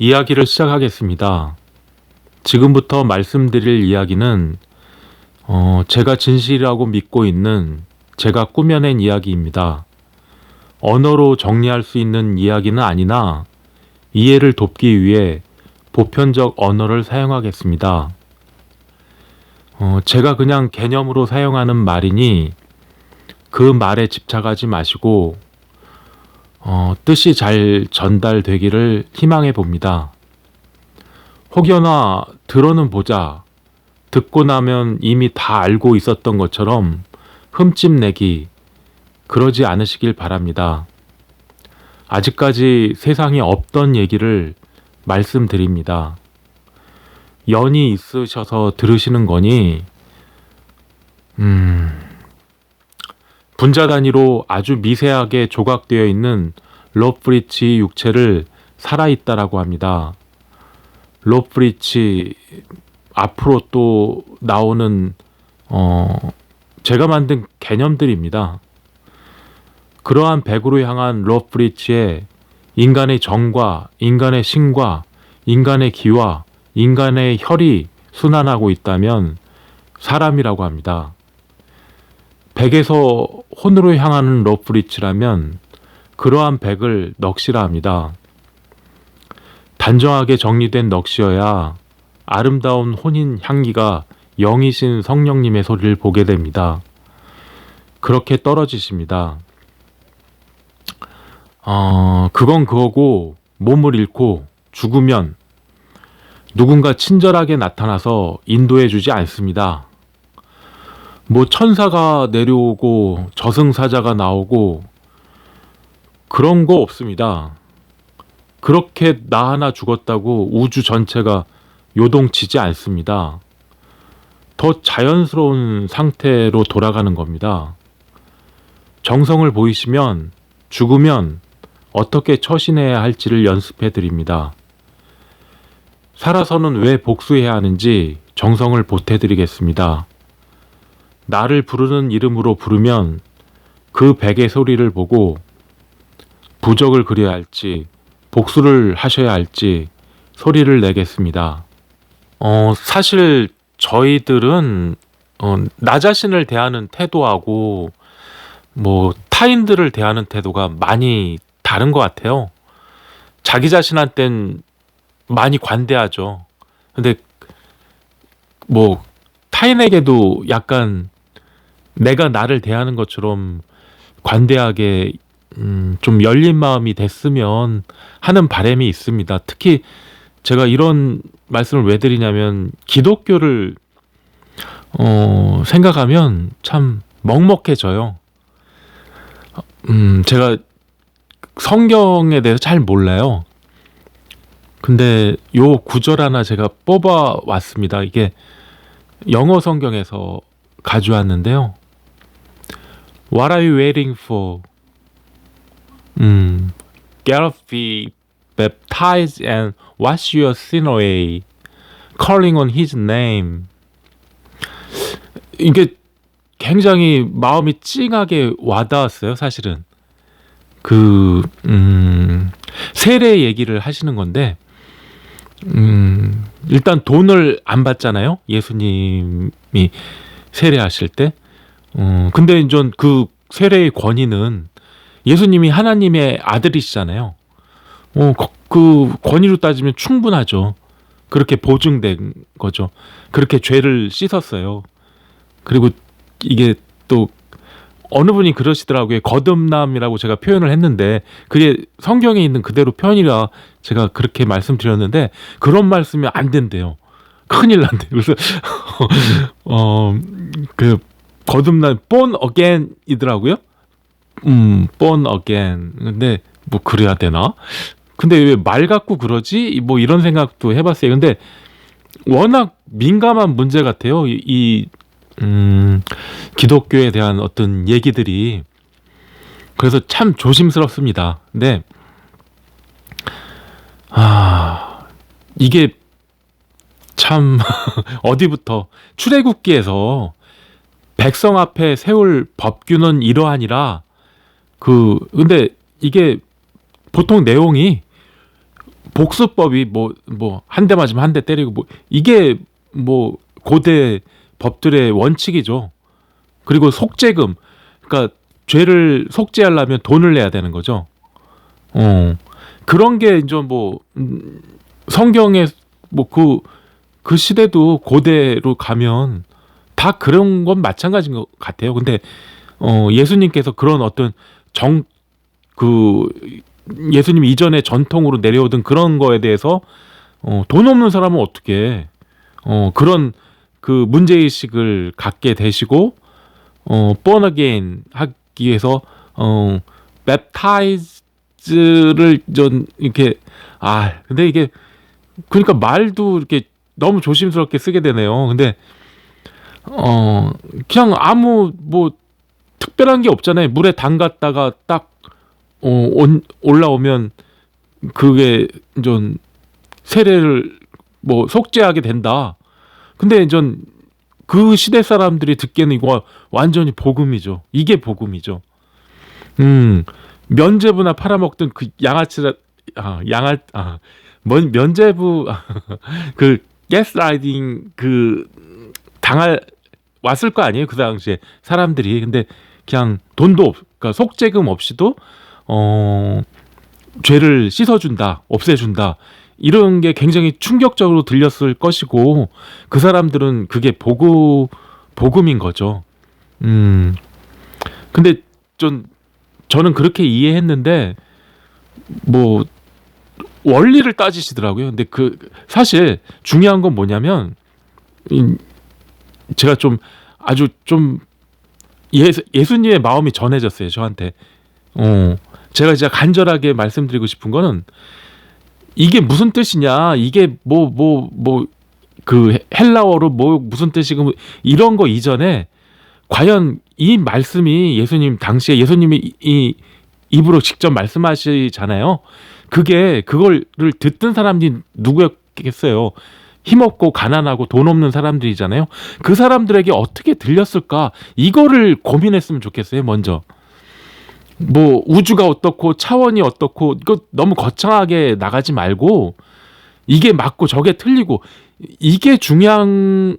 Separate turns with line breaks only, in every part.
이야기를 시작하겠습니다. 지금부터 말씀드릴 이야기는 제가 진실이라고 믿고 있는 제가 꾸며낸 이야기입니다. 언어로 정리할 수 있는 이야기는 아니나 이해를 돕기 위해 보편적 언어를 사용하겠습니다. 제가 그냥 개념으로 사용하는 말이니 그 말에 집착하지 마시고 뜻이 잘 전달되기를 희망해 봅니다. 혹여나 들어는 보자, 듣고 나면 이미 다 알고 있었던 것처럼 흠집내기, 그러지 않으시길 바랍니다. 아직까지 세상에 없던 얘기를 말씀드립니다. 연이 있으셔서 들으시는 거니 분자 단위로 아주 미세하게 조각되어 있는 로프리치 육체를 살아있다라고 합니다. 로프리치 앞으로 또 나오는 제가 만든 개념들입니다. 그러한 백으로 향한 로프리치에 인간의 정과 인간의 신과 인간의 기와 인간의 혈이 순환하고 있다면 사람이라고 합니다. 백에서 혼으로 향하는 로프리치라면 그러한 백을 넋이라 합니다. 단정하게 정리된 넋이어야 아름다운 혼인 향기가 영이신 성령님의 소리를 보게 됩니다. 그렇게 떨어지십니다. 그건 그거고 몸을 잃고 죽으면 누군가 친절하게 나타나서 인도해 주지 않습니다. 뭐 천사가 내려오고 저승사자가 나오고 그런 거 없습니다. 그렇게 나 하나 죽었다고 우주 전체가 요동치지 않습니다. 더 자연스러운 상태로 돌아가는 겁니다. 정성을 보이시면 죽으면 어떻게 처신해야 할지를 연습해 드립니다. 살아서는 왜 복수해야 하는지 정성을 보태 드리겠습니다. 나를 부르는 이름으로 부르면 그 백의 소리를 보고 부적을 그려야 할지 복수를 하셔야 할지 소리를 내겠습니다. 사실 저희들은 나 자신을 대하는 태도하고 뭐 타인들을 대하는 태도가 많이 다른 것 같아요. 자기 자신한텐 많이 관대하죠. 근데 뭐 타인에게도 약간 내가 나를 대하는 것처럼 관대하게 좀 열린 마음이 됐으면 하는 바람이 있습니다. 특히 제가 이런 말씀을 왜 드리냐면 기독교를 생각하면 참 먹먹해져요. 제가 성경에 대해서 잘 몰라요. 근데 요 구절 하나 제가 뽑아 왔습니다. 이게 영어 성경에서 가져왔는데요. What are you waiting for? Get off be baptized and wash your sin away, calling on his name. 이게 굉장히 마음이 찡하게 와닿았어요. 사실은 세례 얘기를 하시는 건데 일단 돈을 안 받잖아요. 예수님이 세례하실 때. 근데 이제 그 세례의 권위는 예수님이 하나님의 아들이시잖아요. 그 권위로 따지면 충분하죠. 그렇게 보증된 거죠. 그렇게 죄를 씻었어요. 그리고 이게 또 어느 분이 그러시더라고요. 거듭남이라고 제가 표현을 했는데 그게 성경에 있는 그대로 표현이라 제가 그렇게 말씀드렸는데 그런 말씀이 안 된대요. 큰일 난대요. 그래서 그 거듭난 born again이더라고요. born again. 근데 뭐 그래야 되나? 근데 왜 말 갖고 그러지? 뭐 이런 생각도 해봤어요. 근데 워낙 민감한 문제 같아요. 기독교에 대한 어떤 얘기들이. 그래서 참 조심스럽습니다. 근데 이게 참 어디부터 출애굽기에서 백성 앞에 세울 법규는 이러하니라. 근데 이게 보통 내용이 복수법이 뭐 한 대 맞으면 한 대 때리고 뭐 이게 뭐 고대 법들의 원칙이죠. 그리고 속죄금, 그러니까 죄를 속죄하려면 돈을 내야 되는 거죠. 그런 게 이제 뭐 성경에 뭐 그 시대도 고대로 가면 다 그런 건 마찬가지인 것 같아요. 근데 예수님께서 그런 어떤 그 예수님 이전에 전통으로 내려오던 그런 거에 대해서 돈 없는 사람은 어떻게 그런 그 문제의식을 갖게 되시고 born again 하기 위해서 baptize를 전 이렇게 근데 이게 그러니까 말도 이렇게 너무 조심스럽게 쓰게 되네요. 근데 그냥 아무 뭐 특별한 게 없잖아요. 물에 담갔다가 딱 올라오면 그게 좀 세례를 뭐 속죄하게 된다. 근데 전 그 시대 사람들이 듣기에는 이거 완전히 복음이죠. 이게 복음이죠. 면제부나 팔아먹던 그 면제부 그 가스라이팅 그 왔을 거 아니에요 그 당시에 사람들이. 근데 그냥 그러니까 속죄금 없이도 죄를 씻어준다, 없애준다, 이런 게 굉장히 충격적으로 들렸을 것이고 그 사람들은 그게 복음인 거죠. 근데 저는 그렇게 이해했는데 뭐 원리를 따지시더라고요. 근데 사실 중요한 건 뭐냐면 제가 아주 예수님의 마음이 전해졌어요 저한테. 제가 진짜 간절하게 말씀드리고 싶은 거는 이게 무슨 뜻이냐, 이게 그 헬라어로 무슨 뜻이고 이런 거 이전에 과연 이 말씀이 당시에 예수님이 이 입으로 직접 말씀하시잖아요. 그거를 듣던 사람이 누구였겠어요? 힘없고 가난하고 돈 없는 사람들이잖아요. 그 사람들에게 어떻게 들렸을까? 이거를 고민했으면 좋겠어요. 먼저 뭐 우주가 어떻고 차원이 어떻고 이거 너무 거창하게 나가지 말고 이게 맞고 저게 틀리고 이게 중요한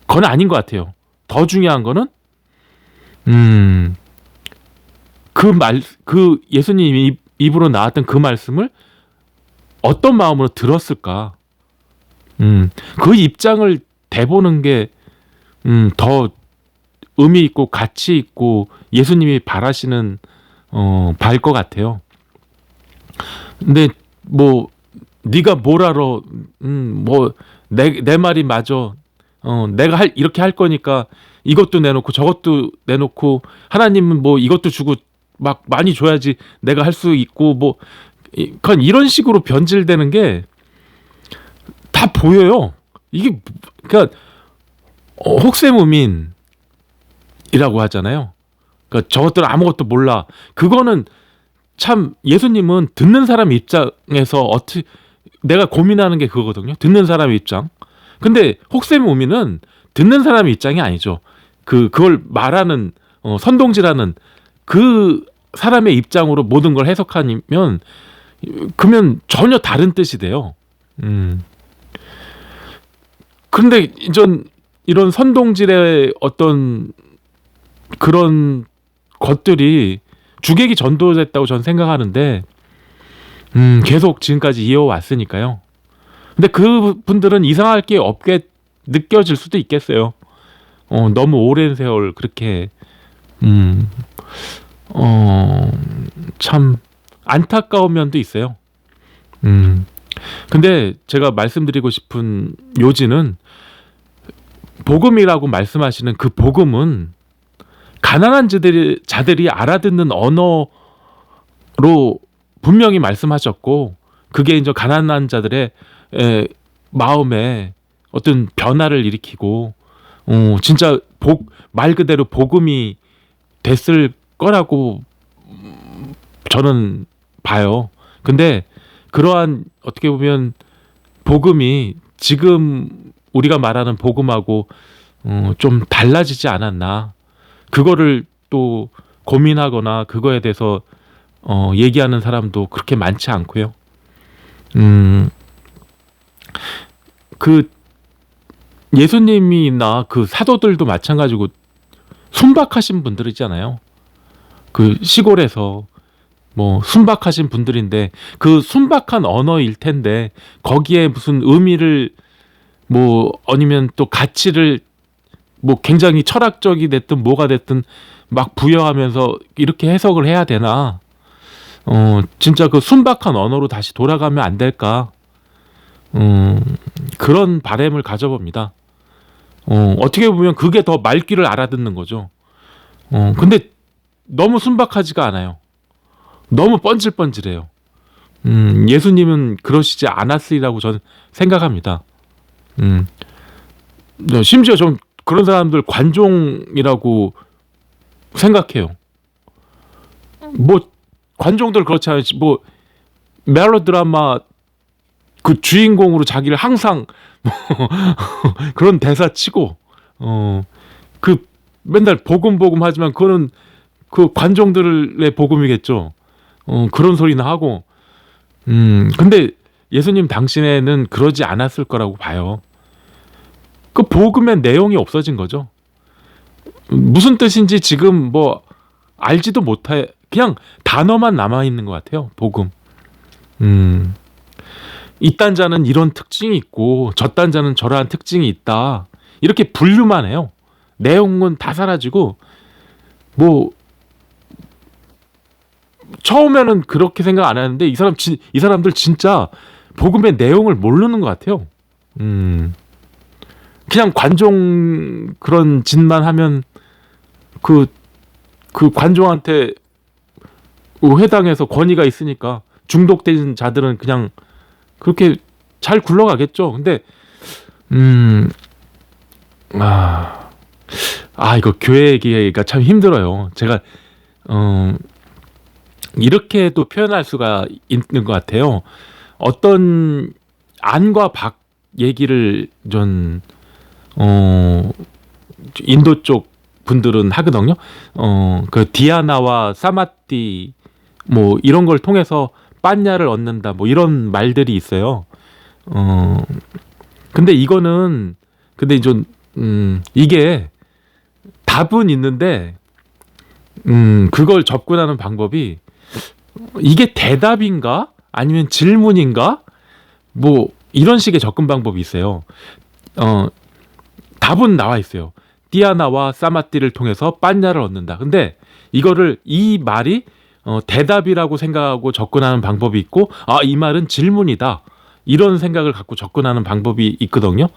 건 아닌 것 같아요. 더 중요한 거는 그 예수님 입으로 나왔던 그 말씀을 어떤 마음으로 들었을까? 그 입장을 대보는 게 더 의미 있고 가치 있고 예수님이 바라시는 바일 것 같아요. 근데 뭐 네가 뭘 알아? 뭐 내 말이 맞아. 내가 이렇게 할 거니까 이것도 내놓고 저것도 내놓고 하나님은 뭐 이것도 주고 막 많이 줘야지 내가 할 수 있고 뭐 그냥 이런 식으로 변질되는 게 다 보여요. 이게 그러니까 혹세무민이라고 하잖아요. 그러니까 저것들은 아무것도 몰라. 그거는 참 예수님은 듣는 사람 입장에서 어떻게 내가 고민하는 게 그거거든요. 듣는 사람의 입장. 근데 혹세무민은 듣는 사람의 입장이 아니죠. 그걸 말하는 선동질하는 그 사람의 입장으로 모든 걸 해석하면 그러면 전혀 다른 뜻이 돼요. 그런데 이런 선동질의 어떤 그런 것들이 주객이 전도됐다고 저는 생각하는데 계속 지금까지 이어왔으니까요. 근데 그 분들은 이상할 게 없게 느껴질 수도 있겠어요. 너무 오랜 세월 그렇게 참 안타까운 면도 있어요. 근데 제가 말씀드리고 싶은 요지는 복음이라고 말씀하시는 그 복음은 가난한 자들이 알아듣는 언어로 분명히 말씀하셨고 그게 이제 가난한 자들의 마음에 어떤 변화를 일으키고 진짜 말 그대로 복음이 됐을 거라고 저는 봐요. 근데 그러한 어떻게 보면 복음이 지금 우리가 말하는 복음하고 좀 달라지지 않았나. 그거를 또 고민하거나 그거에 대해서 얘기하는 사람도 그렇게 많지 않고요. 음, 그 예수님이나 그 사도들도 마찬가지고 순박하신 분들 있잖아요. 그 시골에서 뭐 순박하신 분들인데 그 순박한 언어일 텐데 거기에 무슨 의미를 뭐 아니면 또 가치를 뭐 굉장히 철학적이 됐든 뭐가 됐든 막 부여하면서 이렇게 해석을 해야 되나? 진짜 그 순박한 언어로 다시 돌아가면 안 될까? 그런 바람을 가져봅니다. 어떻게 보면 그게 더 말귀를 알아듣는 거죠. 근데 너무 순박하지가 않아요. 너무 뻔질뻔질해요. 예수님은 그러시지 않았으리라고 저는 생각합니다. 심지어 좀 그런 사람들 관종이라고 생각해요. 뭐 관종들 그렇지 않지 뭐 멜로드라마 그 주인공으로 자기를 항상 그런 대사 치고 그 맨날 복음 하지만 그거는 그 관종들의 복음이겠죠. 그런 소리나 하고 근데 예수님 당신에는 그러지 않았을 거라고 봐요. 그 복음의 내용이 없어진 거죠. 무슨 뜻인지 지금 뭐 알지도 못해. 그냥 단어만 남아있는 것 같아요. 복음. 이딴 자는 이런 특징이 있고 저딴 자는 저러한 특징이 있다. 이렇게 분류만 해요. 내용은 다 사라지고 뭐 처음에는 그렇게 생각 안 하는데 이 사람들 진짜 복음의 내용을 모르는 것 같아요. 그냥 관종 그런 짓만 하면 그 관종한테 회당에서 권위가 있으니까 중독된 자들은 그냥 그렇게 잘 굴러가겠죠. 근데 이거 교회 얘기가 참 힘들어요. 제가 이렇게도 표현할 수가 있는 것 같아요. 어떤 안과 박 얘기를 좀 인도 쪽 분들은 하거든요. 그 디아나와 사마띠 뭐 이런 걸 통해서 빤냐를 얻는다 뭐 이런 말들이 있어요. 근데 이거는 좀 이게 답은 있는데 그걸 접근하는 방법이 이게 대답인가 아니면 질문인가 뭐 이런 식의 접근 방법이 있어요. 답은 나와 있어요. 디아나와 사마띠를 통해서 빤냐를 얻는다. 근데 이거를 이 말이 대답이라고 생각하고 접근하는 방법이 있고 이 말은 질문이다. 이런 생각을 갖고 접근하는 방법이 있거든요.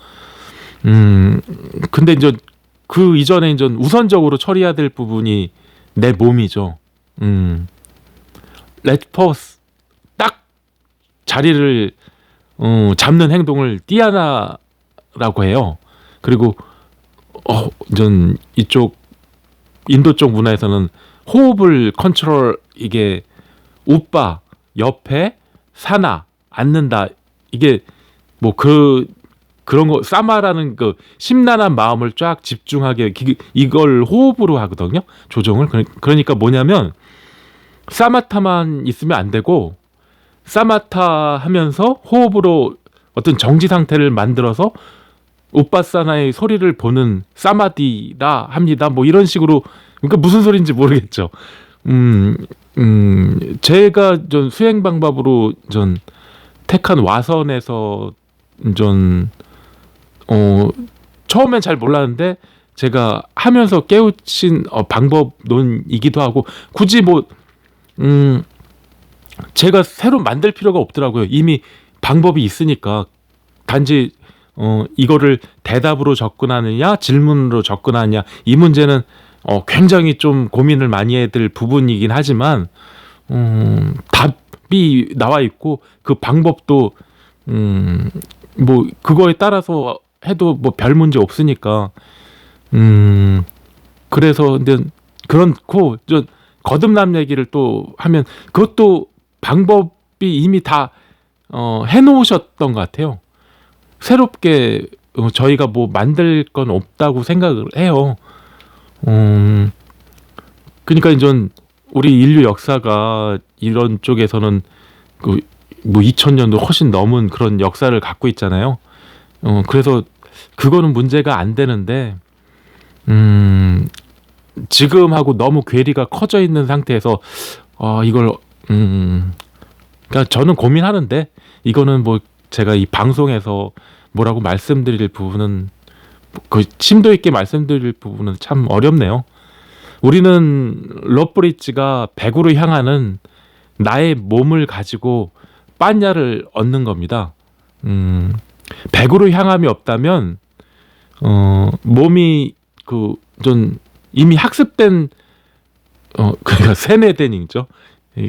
근데 이제 그 이전에 이제 우선적으로 처리해야 될 부분이 내 몸이죠. 레트퍼스 딱 자리를 잡는 행동을 디아나라고 해요. 그리고 전 이쪽 인도 쪽 문화에서는 호흡을 컨트롤 이게 우빠 옆에 사나 앉는다 이게 뭐 그런 거 사마라는 그 심란한 마음을 쫙 집중하게 이걸 호흡으로 하거든요. 조정을. 그러니까 뭐냐면 사마타만 있으면 안 되고 사마타 하면서 호흡으로 어떤 정지 상태를 만들어서 우빠사나의 소리를 보는 사마디라 합니다. 뭐 이런 식으로 그러니까 무슨 소리인지 모르겠죠. 제가 전 수행 방법으로 전 택한 와선에서 전 처음엔 잘 몰랐는데 제가 하면서 깨우친 방법론이기도 하고 굳이 뭐 제가 새로 만들 필요가 없더라고요. 이미 방법이 있으니까 단지 이거를 대답으로 접근하느냐 질문으로 접근하느냐 이 문제는 굉장히 좀 고민을 많이 해야 될 부분이긴 하지만 답이 나와 있고 그 방법도 뭐 그거에 따라서 해도 뭐 별 문제 없으니까 그래서 근데 그렇고 저 거듭남 얘기를 또 하면 그것도 방법이 이미 다 해놓으셨던 것 같아요. 새롭게 저희가 뭐 만들 건 없다고 생각을 해요. 그러니까 이제 우리 인류 역사가 이런 쪽에서는 그 뭐 2000년도 훨씬 넘은 그런 역사를 갖고 있잖아요. 그래서 그거는 문제가 안 되는데 지금하고 너무 괴리가 커져 있는 상태에서 이걸 그러니까 저는 고민하는데 이거는 뭐 제가 이 방송에서 뭐라고 말씀드릴 부분은 그 심도 있게 말씀드릴 부분은 참 어렵네요. 우리는 러브리지가 100으로 향하는 나의 몸을 가지고 빤야를 얻는 겁니다. 100으로 향함이 없다면 몸이 그 좀 이미 학습된 그러니까 세뇌된이죠.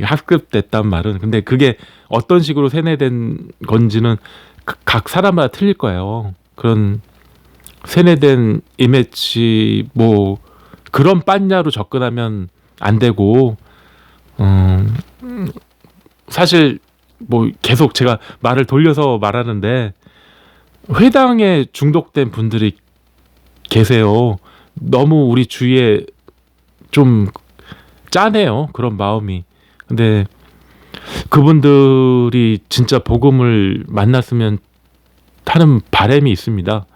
학습됐단 말은. 근데 그게 어떤 식으로 세뇌된 건지는 각 사람마다 틀릴 거예요. 그런 세뇌된 이미지 뭐 그런 빤야로 접근하면 안 되고 사실 뭐 계속 제가 말을 돌려서 말하는데 회당에 중독된 분들이 계세요. 너무 우리 주위에 좀 짠해요. 그런 마음이. 근데 그분들이 진짜 복음을 만났으면 하는 바람이 있습니다.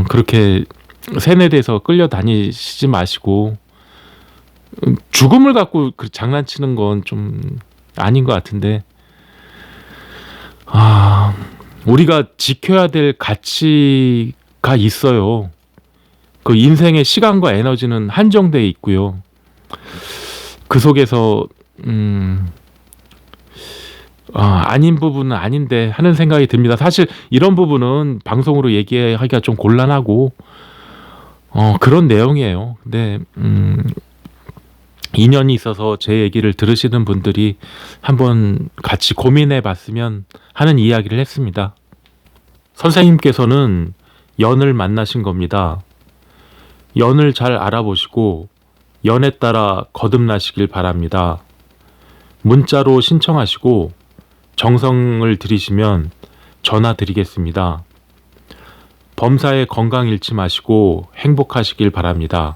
그렇게 세뇌돼서 끌려다니시지 마시고 죽음을 갖고 장난치는 건 좀 아닌 것 같은데 우리가 지켜야 될 가치가 있어요. 그 인생의 시간과 에너지는 한정되어 있고요. 그 속에서 아닌 부분은 아닌데 하는 생각이 듭니다. 사실 이런 부분은 방송으로 얘기하기가 좀 곤란하고 그런 내용이에요. 근데 인연이 있어서 제 얘기를 들으시는 분들이 한번 같이 고민해 봤으면 하는 이야기를 했습니다. 선생님께서는 연을 만나신 겁니다. 연을 잘 알아보시고 연에 따라 거듭나시길 바랍니다. 문자로 신청하시고 정성을 들이시면 전화 드리겠습니다. 범사에 건강 잃지 마시고 행복하시길 바랍니다.